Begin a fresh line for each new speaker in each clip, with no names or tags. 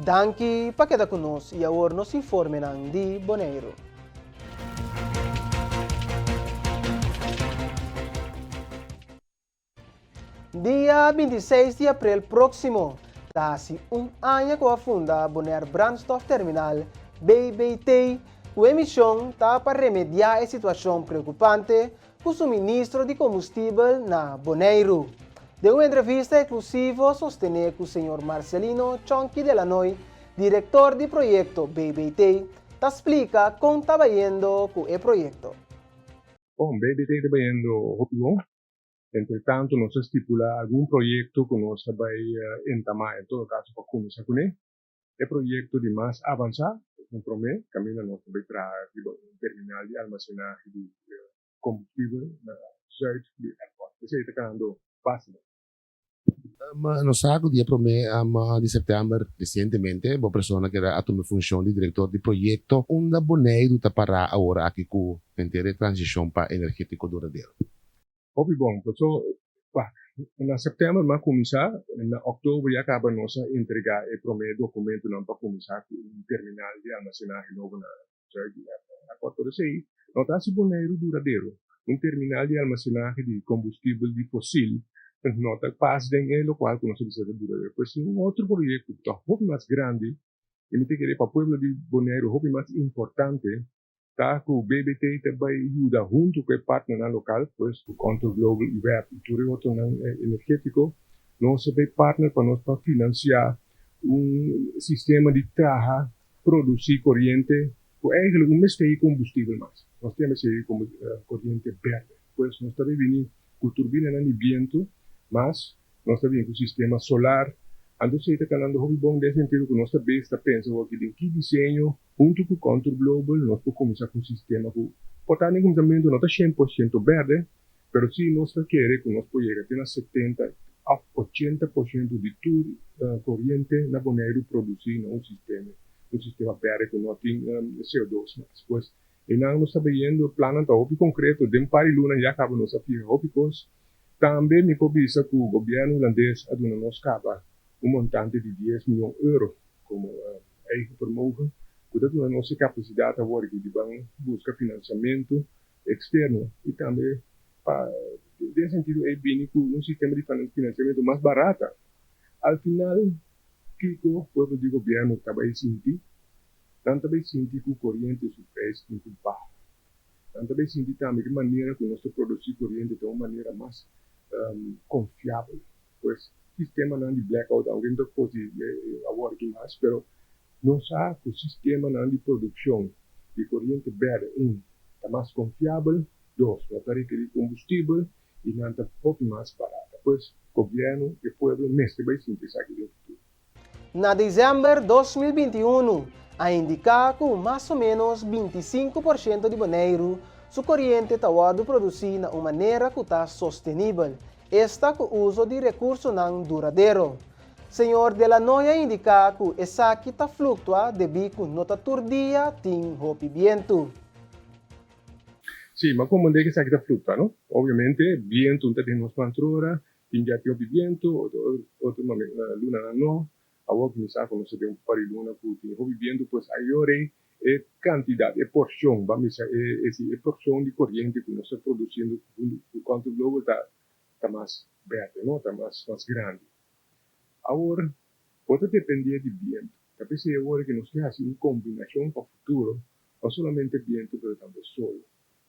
Danke para quedar conosco e agora nos informe de Boneiro. Dia 26 de abril próximo, dá-se ano que a funda Bonaire Brandstoff Terminal BBT, a emissão está para remediar a situação preocupante com o suministro de combustível na Bonaire. De uma entrevista exclusiva sostener com o senhor Marcelino Chonqui de la Noy, diretor do projeto BBT, explica como está indo com o projeto.
Bom, BBT está indo rápido. Entretanto, nós estipula algum projeto que nós vai entamar, em todo caso, para começar com ele. É projeto de mais avançado, comprometo, caminho nós vai para um terminal de armazenagem de combustível na site de airport. Isso aí está ficando fácil.
No saco dia de setembro recentemente, uma pessoa que era a tomar função de diretor de projeto, onde Bonaire está para agora aqui com a transição para energético duradouro.
Hobby bom, então, na setembro vai começar, na outubro já acaba nossa entregar o primeiro documento não para começar com um terminal de armazenagem novo na site de airport. Por isso aí, não está se Bonaire duradouro, um terminal de armazenagem de combustível de fóssil. Nota paz em lo qual conosce bisa duradouro. Pois um outro projeto que é mais grande, e me querer para o povo de Bonaire, o mais importante, tá que o BBT também ajuda junto com o partner local, pois o Control Global IVEP, o outro energético, nós somos partner para nós para financiar sistema de trabalhar, produzir corrente, eigenlijk um combustível mais. Nós temos esse corrente verde, pois nós também vimos com turbina de vento, mas nós também com o sistema solar. Então, se está falando de bom nesse sentido que nós também está pensando que tem que desenho, junto com o Control Global, nós podemos começar com um sistema que, portanto, em momento não está 100% verde, mas se nós queremos que nós podemos ter 70 a 80% de toda corrente na Bonaire produzir um sistema verde que não tem CO2 mais. Pois, e nós estamos vendo planos concretos, de para luna já acaba nossa firma ópicos. Também me cobiça que o governo holandês aduna nos cava montante de 10 milhões de euros como eigen vermogen, que a nossa capacidade agora de buscar financiamento externo e também nesse sentido é bem com sistema de financiamento mais barato. Al final, que o povo de governo também sentir, também sentir que o corrente do preço muito baixo. Também sentir também de maneira que nós produzimos corrente de uma maneira mais confiável, pois sistema não de blackout, alguém da coisa agora que mais, pero não sabe que o sistema não de produção de corrente verde está mais confiável, dois, não está requerir combustível e não está pouco mais barata, pois o governo e o povo mestre vai sentir isso aqui no futuro.
Na dezembro de 2021, a indicar que mais ou menos 25% de Bonaire sua corrente está produzir de uma maneira que está sustentável, esta com o uso de recursos não duradouros. Senhor de la Noia indica que essa aqui está fluctua devido a nota turdia tem rompimento.
Sim, mas como é que essa aqui está fluctua, não? Obviamente, viento não tem nos pantrora, tem já tem viento, outro luna não, agora começar como se tem par de luna que tem rompimento, pois aí é quantidade, é porção, vamos dizer, é porção de corrente que nós estamos produzindo, enquanto o globo está mais verde, não? Está mais grande. Agora, pode depender de vento. Talvez é agora que nós temos uma combinação para o futuro, não somente vento, mas também sol.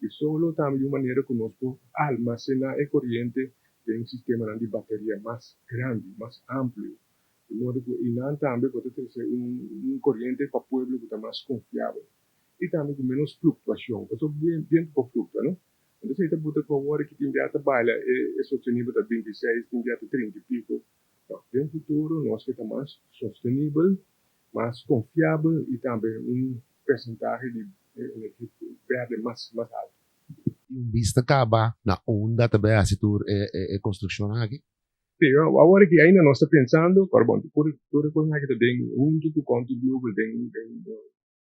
E sol também de uma maneira que nós podemos armazenar a corrente em um sistema de bateria mais grande, mais amplo. De modo que e também pode ter corrente para o povo que está mais confiável. E também com menos flutuação, porque o vento pode flutuar, não? Então, se você bota com agora que tem de trabalho, é sustentável até 26, tem de até 30 e pico. Então, no futuro, nós queremos mais sustentável, mais confiável e também percentagem de energia verde mais alto.
E vista acaba na onda também a setor construção aqui.
Sim, agora que ainda nós estamos pensando, bom, toda coisa que tem junto com o Control Global tem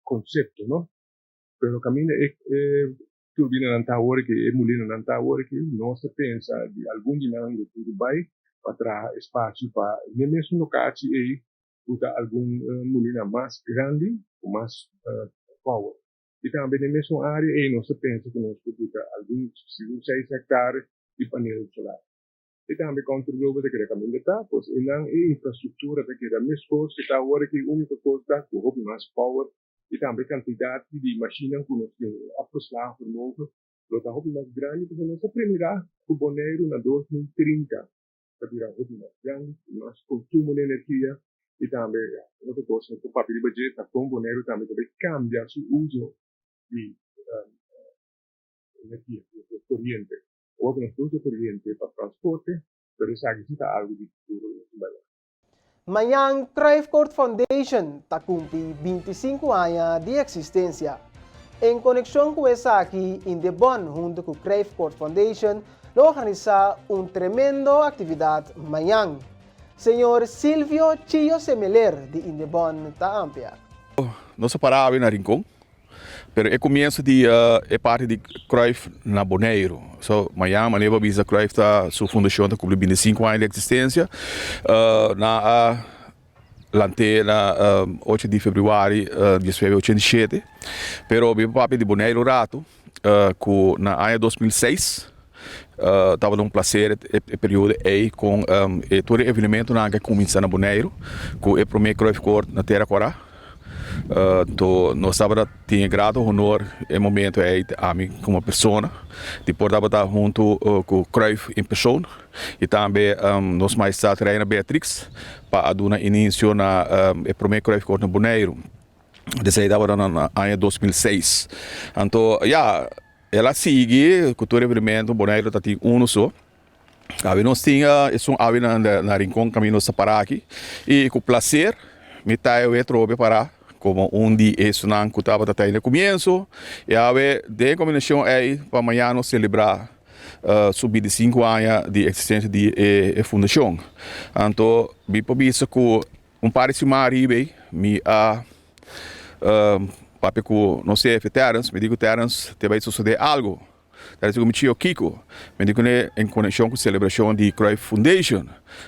conceito, não? Pero o caminho turbina não está agora que molino não está agora que nós pensa de algum dinâmico tudo vai para espaço para mesmo no caso aí usa algum molina mais grande, com mais power. E também na mesma área, nós pensamos que nós podemos alguns 6 hectares de painel solar. E também contribuímos a criar pois e não a infraestrutura da que da mesma coisa, que está agora que a única coisa que houve mais power e também quantidade de máquinas que nós temos aproximar por novo, está houve mais grande, porque nós aprendemos o Bonaire na 2030, para virar houve mais grande, mais consumo de energia e também outra coisa, o papel de budget, com o Bonaire também cambia o uso de energia, de corrente. Houve um uso de corrente para transporte, pero sabe que está algo de futuro.
Manhã, Cruyff Court Foundation está cumpre 25 anos de existência. Em conexão com essa aqui, Indebon, junto com Cruyff Court Foundation, organiza uma tremenda atividade manhã. Senhor Silvio Chio Semeler, de Indebon, está amplia.
Nós parávamos na Rincón, pero é começo de parte de Cruyff na Bonaire. So, amanhã, leva a Cruyff da sua fundação está com 25 anos de existência. Na lante na 8 de fevereiro de 1987. Pero o papo de Bonaire rato, na ano 2006, estava num prazer o período aí com todo o evento que começou na Bonaire, com o primeiro Cruyff Court na Terra Corá. Nós tinha grado honor em momento aí a mim como pessoa, depois estava junto com Cruyff em pessoa e também nós mais está na Beatrix para dar início na primeiro Cruyff Court na Bonaire. Desse aí estava no ano 2006. Então, ela segue com todo o evento Bonaire está tem só. Nós tinha isso na Rincón caminho separar aqui e com prazer me tá eu trobe para como de isso não que estava até no começo e aí de combinação aí para amanhã nós celebrar subir de 5 anos de existência de fundação. Então, vi por isso que parece mais me papi que não sei Terence, me digo Terence, te vai suceder algo. Terence me tio Kiko, me digo em conexão com a celebração de Cruyff Foundation.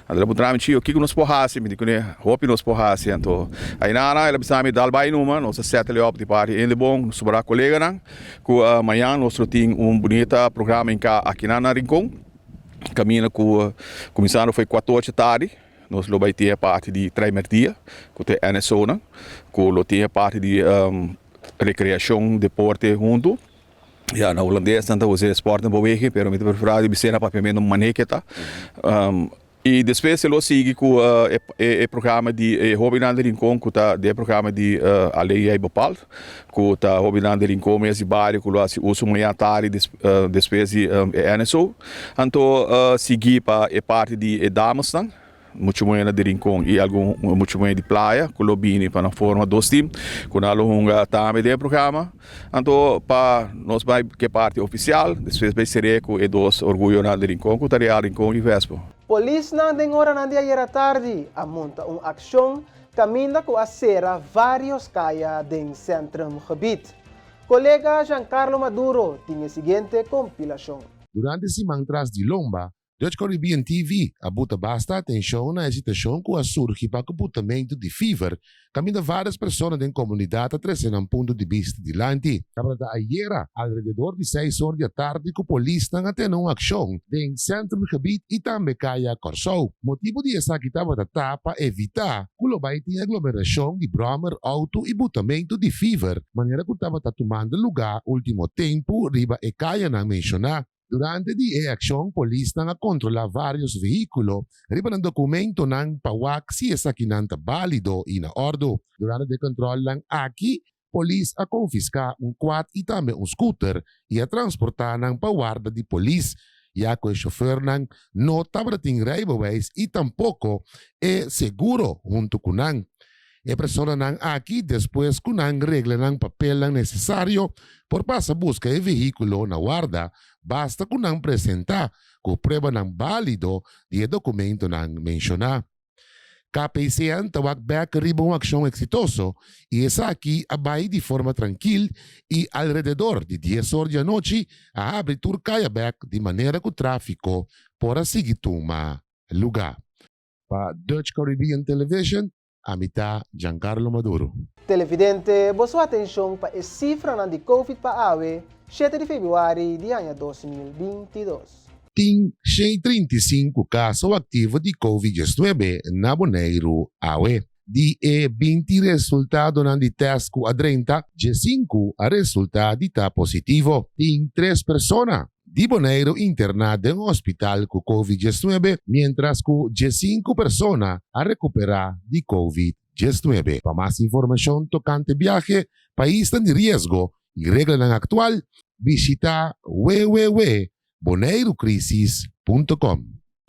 Andra putra me tio Kiko nos porrasse, me digo hope nos porrasse. Então, aí ela precisa me dar bem numa, nós settle up de parte ainda bom, sobrar colega não, que amanhã nós temos bonita programa aqui na Rincón. Caminho com começando foi 14 tarde. Nós vamos ter a parte de treimerdia, que tem a NSO, que tem a parte de recreação, deporte junto. Na holandês, tanto você esporte não pode ver, mas me prefiro de ser na papel no manequeta. E depois ele segue com o programa de Hobby na Rincón, que está o programa de a lei aí Bopal, que está Hobby na Rincón, mas de bairro, que lá se usa uma tarde depois de NSO. Então, seguir para a parte de damas, muito moeda de Rincón e muito moeda de praia, com lobini para na forma dos times, com a longa também do programa. Então, para nós vai que parte oficial, depois vai ser com e dois orgulho na de Rincón, com tarefa Rincón e Vespo.
Polícia na den hora na dia ayer tarde a monta uma ação caminha com a cera vários caia den centrum gebied. Colega Giancarlo Maduro tinha a seguinte compilação.
Durante esse mantras de Lomba, Dutch Caribbean TV abuta basta atenção na situação que surge para o comportamento de fever, caminha várias pessoas da comunidade a trazer um ponto de vista de lante. Cabrada ayer, alrededor de 6 horas da tarde, que a polícia está tendo uma ação em centro do gebied e também caia Corsou. Motivo de essa que estava da tapa evitar que o vai ter aglomeração de bromer, auto e botamento de fever, maneira que estava tomando lugar último tempo, riba e caia na mencionar. Durante a ação, a polícia está controlar vários veículos, riba ng documento ng pawak si esa kinanta válido e na ordo. Durante o controle lang aqui, a polícia a confiscar quad e também scooter e a transportar ng pawarda de polícia. Ya que o chofer ng no tabrating railways e tampouco é seguro junto com nang. E persona nang aqui depois com nang regla ng papel lang necessário por passa busca e veículo na guarda, basta com nang apresentar com prova ng válido de documento nang mencionar. KPCN tawag back ribong aksyon exitoso e essa aqui abay de forma tranquila e alrededor de 10 horas da noite a abre turcaya back de maneira que o tráfico por seguir toma lugar. Para Dutch Caribbean Television, Amita Giancarlo Maduro.
Televidente, boa sua atenção para a cifra de Covid para AWE, 7 de fevereiro de ano 2022.
Tem 135 casos ativos de Covid-19 na Bonaire, AWE. Di 20 resultado ng di test ko a 30, 5 a resultado di ta positivo. Tem 3 personas di Bonaire internado en hospital con COVID-19, mientras que 5 personas a recuperar di COVID-19. Para más información tocante viaje, país de riesgo y regla actual, visita www.bonairocrisis.com.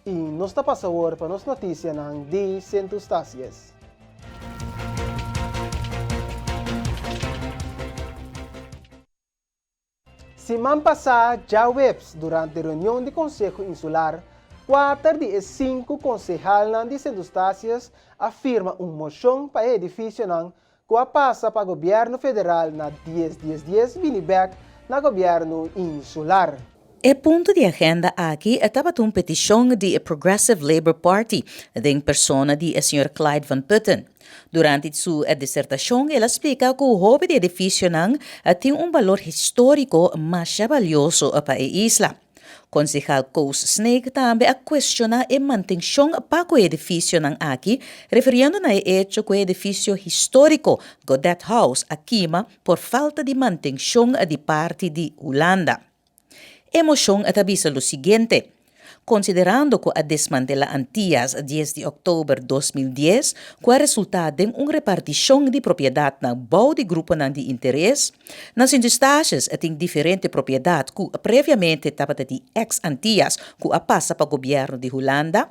E nós está passando para as notícias de Centustácias. Semana passada, já webs durante a reunião do Conselho Insular, 4 de 5 concejais de Centustácias afirma moção para o edifício que passa para o governo federal na 10 Winneback na governo insular.
E ponto de agenda aqui estava uma petição de Progressive Labour Party, de persona de Sr. Clyde Van Putten. Durante sua dissertação, ela explica que o hobby de edifício tem valor histórico mais valioso para a isla. Concejal Coast Snake também questiona a manutenção para o edifício aqui, referindo a hecho que o edifício histórico Godet House aqui por falta de manutenção de parte de Holanda. Emoção avisa o seguinte: considerando que a desmantela Antillas 10 de outubro de 2010, que é resultado de uma repartição de propriedade na bom de grupo de interesse, nas indústrias tem diferente propriedade que previamente estava de ex-Antillas que passa para o governo de Holanda.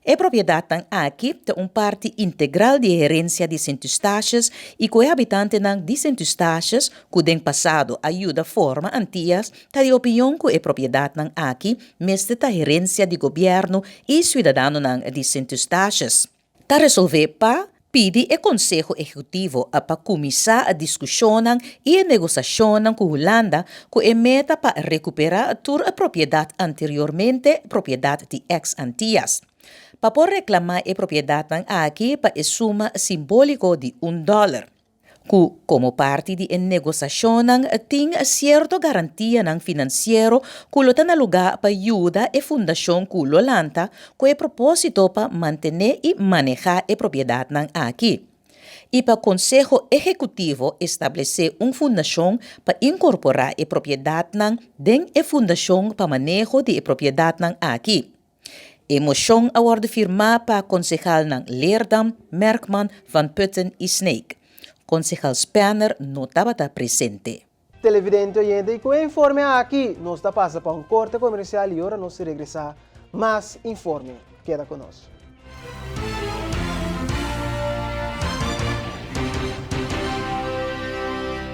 A propriedade aqui tem parte integral de herência de Centustácias e que o habitante de Centustácias, que tem passado ajuda forma Antillas, tem de opinião que a propriedade aqui mestre da herência de governo e cidadano de Centustácias. Para resolver para pede o Conselho Executivo para começar a discussão e a negociação com a Holanda que é meta para recuperar toda a propriedade anteriormente propriedade de ex-Antillas. Para reclamar a propriedade aqui para a suma simbólica de $1. Que, como parte de negociação, tem certa garantia financeira que lo tem lugar para ajudar a fundação que lo lanta com o propósito para manter e manejar a propriedade aqui. E para o Conselho Executivo estabelecer uma fundação para incorporar a propriedade dentro a fundação para manejo de propriedade aqui. A moção agora firmada para concejal Leerdam, Merkman, Van Putten e Snake. Concejal Spanner não estava presente.
Televidente oyente, com o informe aqui, nós está passando para corte comercial e agora nós regressar mais informe. Queda conosco.